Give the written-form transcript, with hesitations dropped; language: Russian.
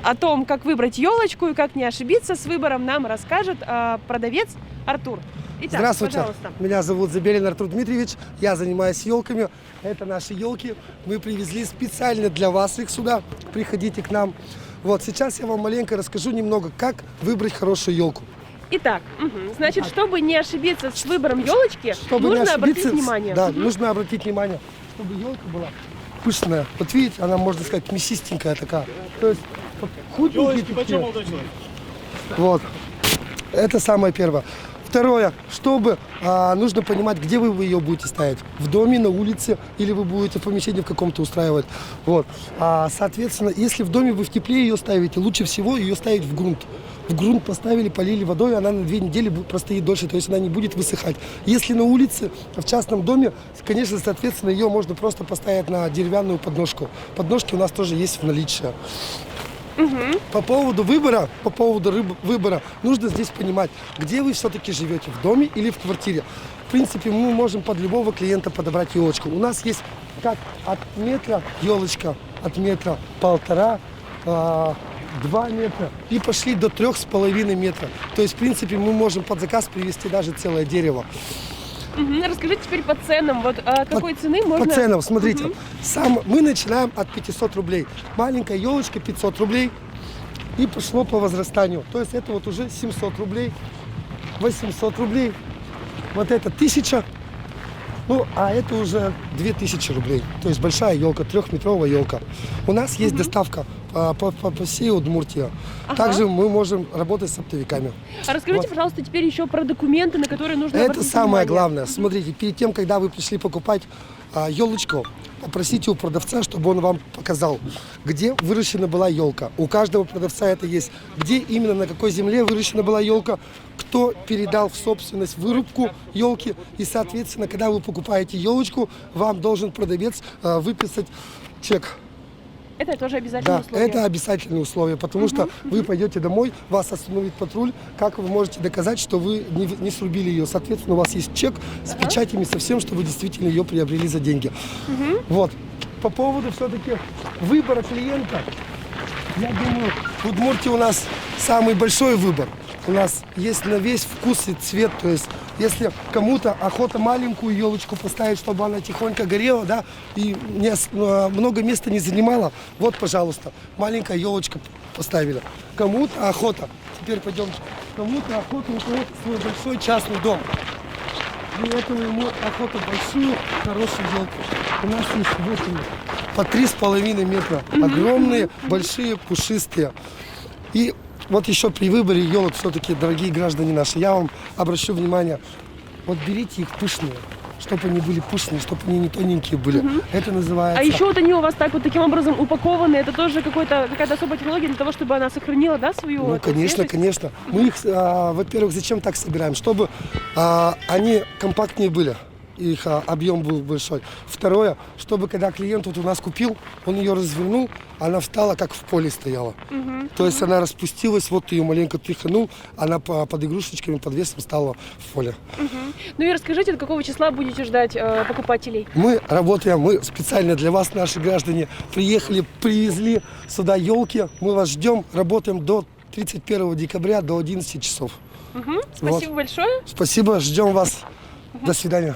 О том, как выбрать елочку и как не ошибиться с выбором, нам расскажет продавец Артур. Итак, Здравствуйте, пожалуйста. меня зовут Забелин Артур Дмитриевич, я занимаюсь елками, это наши елки, мы привезли специально для вас их сюда, приходите к нам. Вот, сейчас я вам маленько расскажу немного, как выбрать хорошую елку. Итак, значит, чтобы не ошибиться с выбором елочки, нужно обратить внимание. Да, нужно обратить внимание, чтобы елка была пышная. Вот видите, она, можно сказать, мясистенькая такая. То есть худенькие такие. Вот, это самое первое. Второе, чтобы нужно понимать, где вы ее будете ставить. В доме, на улице, или вы будете в помещении в каком-то устраивать. Вот. Соответственно, если в доме вы в тепле ее ставите, лучше всего ее ставить в грунт. В грунт поставили, полили водой, она на 2 недели простоит дольше, то есть она не будет высыхать. Если на улице, в частном доме, конечно, соответственно, ее можно просто поставить на деревянную подножку. Подножки у нас тоже есть в наличии. По поводу выбора, нужно здесь понимать, где вы все-таки живете, в доме или в квартире. В принципе, мы можем под любого клиента подобрать елочку. У нас есть как от метра елочка, от метра 1,5, 2 метра и пошли до 3,5 метра. То есть, в принципе, мы можем под заказ привезти даже целое дерево. Расскажите теперь по ценам. Вот какой цены можно... По ценам, смотрите, мы начинаем от 500 рублей. Маленькая елочка 500 рублей и пошло по возрастанию. То есть это вот уже 700 рублей, 800 рублей, вот это 1000, ну а это уже 2000 рублей. То есть большая елка, 3-метровая елка. У нас есть доставка по всей Удмуртии. Также мы можем работать с оптовиками. А расскажите, пожалуйста, теперь еще про документы, на которые нужно Это обратить самое внимание. главное. Смотрите, перед тем, когда вы пришли покупать елочку, попросите у продавца, чтобы он вам показал, где выращена была елка. У каждого продавца это есть. Где именно, на какой земле выращена была елка, кто передал в собственность вырубку елки. И, соответственно, когда вы покупаете елочку, вам должен продавец выписать чек. Это тоже обязательное условие. Это обязательное условие, потому что вы пойдете домой, вас остановит патруль, как вы можете доказать, что вы не срубили ее. Соответственно, у вас есть чек с печатями, со всем, что вы действительно ее приобрели за деньги. Вот. По поводу все-таки выбора клиента, я думаю, в Удмуртии у нас самый большой выбор. У нас есть на весь вкус и цвет, то есть если кому-то охота маленькую елочку поставить, чтобы она тихонько горела, да, и много места не занимала, вот, пожалуйста, маленькая елочка поставили. Кому-то охота, теперь пойдем, кому-то охота, у кого-то свой большой частный дом. И этого ему охота большую, хорошую елку. У нас есть вот они, по 3,5 метра, огромные, большие, пушистые. И вот еще при выборе елок все-таки, дорогие граждане наши, я вам обращу внимание, вот берите их пышные, чтобы они были пышные, чтобы они не тоненькие были. Это называется... А еще вот они у вас так вот таким образом упакованы, это тоже какая-то особая технология для того, чтобы она сохранила, да, свою... Ну, конечно, свежесть? конечно. Мы их, во-первых, зачем так собираем? Чтобы они компактнее были. Их объем был большой. Второе, чтобы когда клиент вот у нас купил, он ее развернул, она встала, как в поле стояла. То есть она распустилась, вот ты ее маленько тряханул, она под игрушечками, под весом стала в поле. Ну и расскажите, до какого числа будете ждать покупателей? Мы работаем, мы специально для вас, наши граждане, приехали, привезли сюда елки. Мы вас ждем, работаем до 31 декабря до 11 часов. Спасибо большое. Спасибо, ждем вас. До свидания.